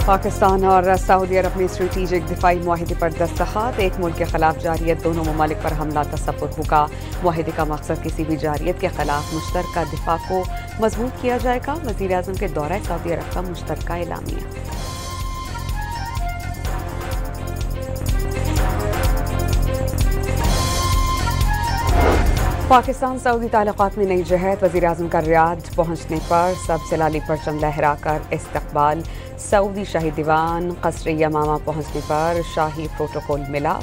पाकिस्तान और सऊदी अरब में स्ट्रेटेजिक दिफाई मुआहिदे पर दस्तखत। एक मुल्क के खिलाफ जारियत, दोनों ममालिक पर हमला तसव्वुर होगा। मुआहिदे का मकसद किसी भी जारियत के खिलाफ मुश्तरका दिफा को मजबूत किया जाएगा। वज़ीर आज़म के दौरा सऊदी अरब का मुश्तरका एलामिया। पाकिस्तान सऊदी ताल्लुकात में नई जहत। वज़ीर आज़म का रियाद पहुँचने पर सबसे लाली परचम लहराकर इस्तकबाल। सऊदी शाही दीवान क़स्र यमामा पहुँचने पर शाही प्रोटोकॉल मिला।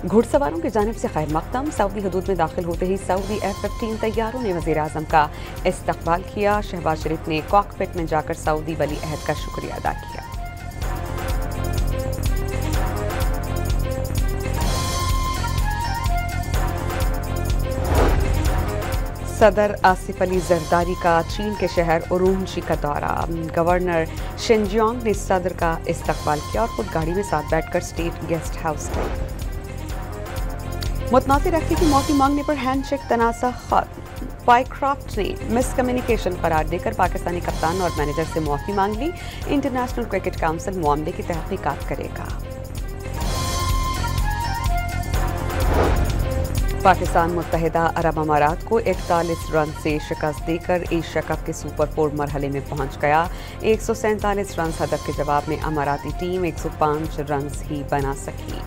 घुड़सवारों की जानिब से खैर मकदम। सऊदी हदूद में दाखिल होते ही सऊदी F-15 तैयारों ने वज़ीर आज़म का इस्तकबाल किया। शहबाज शरीफ ने कॉकपिट में जाकर सऊदी वली अहद का शुक्रिया अदा किया। सदर आसिफ अली जरदारी का चीन के शहर उरुमची का दौरा। गवर्नर शिनजियांग ने सदर का इस्तकबाल किया और खुद गाड़ी में साथ बैठकर स्टेट गेस्ट हाउस गए। मुतनाज़िर व्यक्ति की मौत की मांगने पर हैंडशेक तनाज़ा खत्म। पाइक्राफ्ट ने मिसकम्युनिकेशन करार देकर पाकिस्तानी कप्तान और मैनेजर से माफी मांग ली। इंटरनेशनल क्रिकेट काउंसिल मामले की तहकीकात करेगा। पाकिस्तान मुत्तहिदा अरब अमारात को 41 रन से शिकस्त देकर एशिया कप के सुपर 4 मरहले में पहुंच गया। 147 रन हदफ के जवाब में अमाराती टीम 105 रन ही बना सकी।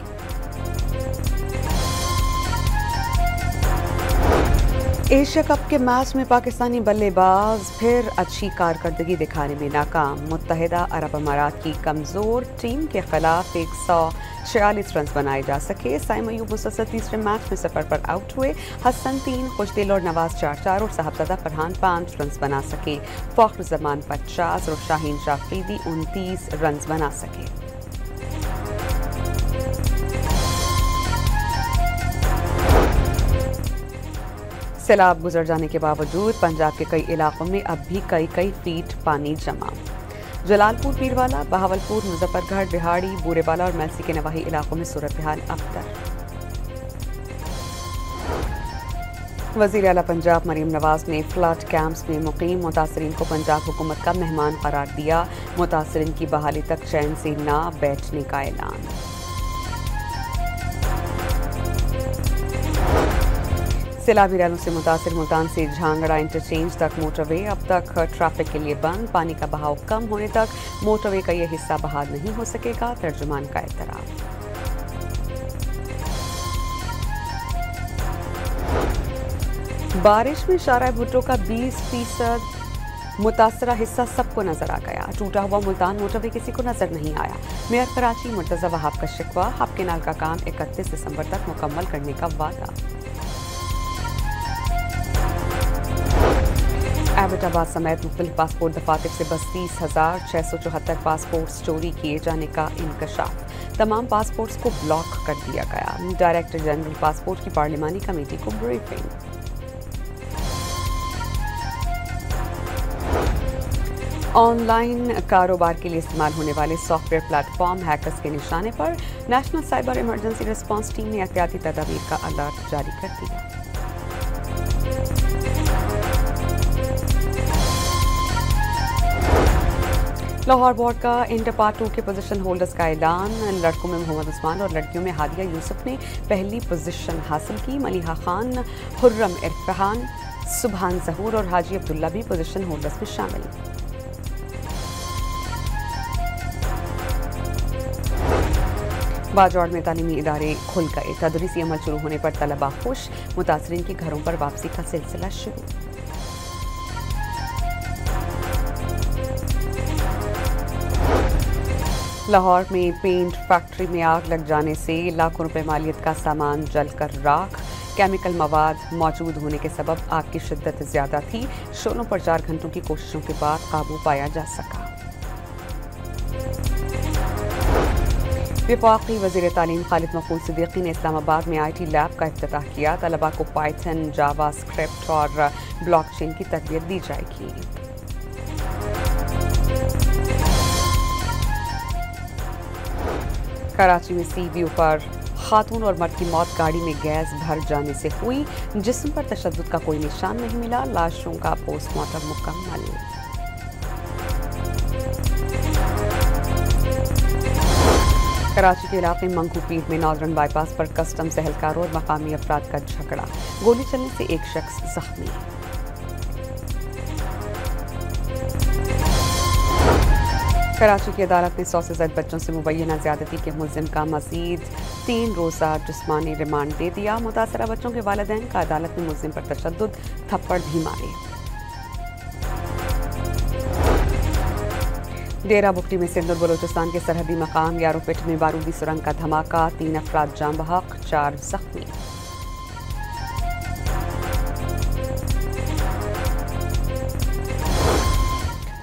एशिया कप के मैच में पाकिस्तानी बल्लेबाज फिर अच्छी कारकर्दगी दिखाने में नाकाम। मुत्तहिदा अरब अमारात की कमजोर टीम के खिलाफ 146 रन बनाए जा सके। साइम अयूब मुसलसल तीसरे मैच में सफर पर आउट हुए। हसन 3, खुशदिल और नवाज 4-4 और साहबजादा फरहान 5 रन बना सके। फख्र जमान 50 और शाहीन जाफरीदी 29 रन बना सके। सैलाब गुजर जाने के बावजूद पंजाब के कई इलाकों में अब भी कई फीट पानी जमा। जलालपुर, पीरवाला, बहावलपुर, मुजफ्फरगढ़, बिहाड़ी, बूरेवाला और मेलसी के नवाही इलाकों में सूरत हाल अबतर। वज़ीर आला पंजाब मरीम नवाज ने फ्लड कैंप्स में मुकीम मुतासरीन को पंजाब हुकूमत का मेहमान करार दिया। मुतासरीन की बहाली तक चैन से ना बैठने का ऐलान। सैलाबी रैलों से मुतासिर मुल्तान से झांगड़ा इंटरचेंज तक मोटरवे अब तक ट्रैफिक के लिए बंद। पानी का बहाव कम होने तक मोटरवे का यह हिस्सा बहाल नहीं हो सकेगा। तर्जुमान का एतराफ़। बारिश में शारा भुट्टो का 20% मुतासरा हिस्सा सबको नजर आ गया। टूटा हुआ मुल्तान मोटरवे किसी को नजर नहीं आया। मेयर कराची मुर्तज़ा वहाब का शिकवा। हब केनाल का काम 31 दिसंबर तक मुकम्मल करने का वादा। एबटाबाद समेत मुख्तलिफ पासपोर्ट दफातर से 32,674 पासपोर्ट चोरी किए जाने का इंकशाफ। तमाम पासपोर्ट्स को ब्लॉक कर दिया गया। डायरेक्टर जनरल पासपोर्ट की पार्लिमानी कमेटी को ब्रीफिंग। ऑनलाइन कारोबार के लिए इस्तेमाल होने वाले सॉफ्टवेयर प्लेटफॉर्म हैकर्स के निशाने पर। National cyber emergency response team ने एहतियाती तदाबीर का अलर्ट जारी कर दिया। लाहौर बोर्ड का इंटर पार्ट 2 के पोजीशन होल्डर्स का ऐलान। लड़कों में मोहम्मद उस्मान और लड़कियों में हादिया यूसुफ ने पहली पोजीशन हासिल की। मलिहा खान, हुर्रम इरफान, सुबहान जहूर और हाजी अब्दुल्ला भी पोजीशन होल्डर्स में शामिल। बाजौड़ में तालीमी इदारे खुल गए। तदरीसी अमल शुरू होने पर तलबा खुश। मुतासरीन के घरों पर वापसी का सिलसिला शुरू। लाहौर में पेंट फैक्ट्री में आग लग जाने से लाखों रुपए मालियत का सामान जलकर राख। केमिकल मवाद मौजूद होने के सबब आग की शिद्दत ज्यादा थी। शोलों पर 4 घंटों की कोशिशों के बाद काबू पाया जा सका। वफाकी वज़ीर तालीम खालिद मकबूल सिद्दीकी ने इस्लामाबाद में IT लैब का इफ्तिताह किया। तलबा को पाइथन, जावा स्क्रिप्ट और ब्लॉकचेन की तरबियत दी जाएगी। कराची में CVO पर खातून और मर्द की मौत गाड़ी में गैस भर जाने से हुई। जिस्म पर तशद्दुद का कोई निशान नहीं मिला। लाशों का पोस्टमार्टम मुकम्मल। कराची के इलाके मंगूपीर में नॉर्दर्न बाईपास पर कस्टम्स एहलकारों और मकामी अफराद का झगड़ा, गोली चलने से एक शख्स जख्मी। कराची की अदालत ने 100 से ज्यादा बच्चों से मुबैना ज्यादती के मुल्जिम का मजीद 3 रोज़ा जिस्मानी रिमांड दे दिया। मुतासरा बच्चों के वालिदैन का अदालत ने मुल्जिम पर तशद्दुद, थप्पड़ भी मारे। डेरा बुगटी में सिंध और बलोचिस्तान के सरहदी मकाम यारोपेट में बारूदी सुरंग का धमाका, 3 अफराद जाम बहक, 4 जख्मी।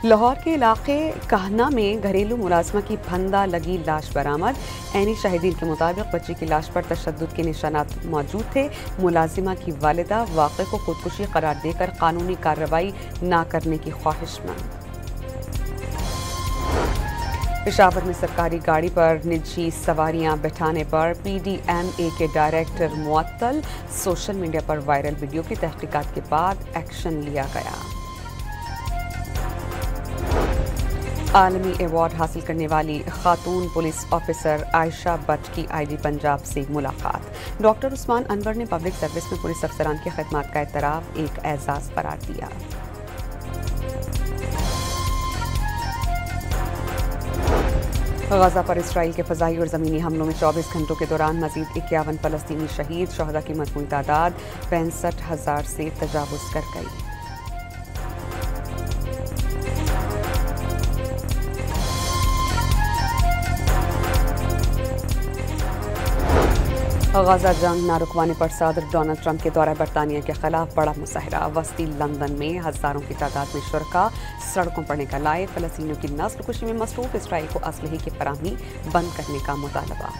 लाहौर के इलाके कहना में घरेलू मुलाजमा की फंदा लगी लाश बरामद। ऐनी शाहिदीन के मुताबिक बच्ची की लाश पर तशद्दुद के निशानात मौजूद थे। मुलाजिमा की वालिदा वाक़े को खुदकुशी करार देकर कानूनी कार्रवाई न करने की ख्वाहिशमंद। पेशावर में सरकारी गाड़ी पर निजी सवारियां बैठाने पर PDMA के डायरेक्टर मुअत्तल। सोशल मीडिया पर वायरल वीडियो की तहकीकात के बाद एक्शन लिया गया। आलमी अवार्ड हासिल करने वाली खातून पुलिस ऑफिसर आयशा भट्ट की IG पंजाब से मुलाकात। डॉक्टर उस्मान अनवर ने पब्लिक सर्विस में पुलिस अफसरान की खिदमत का एतराफ़ एक एजाज़ करार दिया। गजा पर इसराइल के फ़ज़ाई और ज़मीनी हमलों में 24 घंटों के दौरान मज़ीद 51 फ़लस्तीनी शहीद, शहदा की मजमूई तादाद 65,000 से तजावुज़ कर गई। गजा जंग न रुकवाने पर सदर डोनाल्ड ट्रंप के दौरा बरतानिया के खिलाफ बड़ा मुजाहरा। वस्ती लंदन में हज़ारों की तादाद में शुरका सड़कों पर निकल आए। फ़लस्तीनियों की नस्ल कुशी में मसरूफ़ इसराइल को असलहे की फराहमी बंद करने का मुतालबा।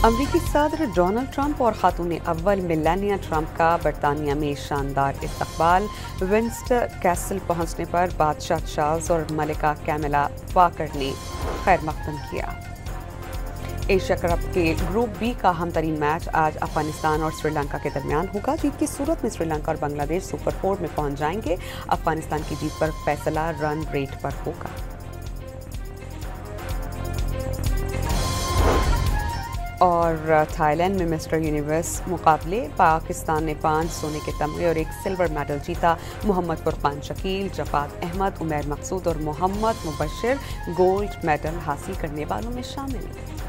अमरीकी सदर डोनाल्ड ट्रंप और खातून अव्वल मेलानिया ट्रंप का बरतानिया में शानदार इस्तकबाल। विंस्टर कैसल पहुंचने पर बादशाह चार्ल्स और मलिका कैमिला पाकर ने खैर मकदम किया। एशिया कप के ग्रुप B का अहम तरीन मैच आज अफगानिस्तान और श्रीलंका के दरमियान होगा। जीत की सूरत में श्रीलंका और बांग्लादेश सुपर 4 में पहुंच जाएंगे। अफगानिस्तान की जीत पर फैसला रन रेट पर होगा। और थाईलैंड में मिस्टर यूनिवर्स मुकाबले पाकिस्तान ने 5 सोने के तमगे और 1 सिल्वर मेडल जीता। मोहम्मद फुरकान शकील, जफात अहमद, उमैर मकसूद और मोहम्मद मुबशिर गोल्ड मेडल हासिल करने वालों में शामिल हैं।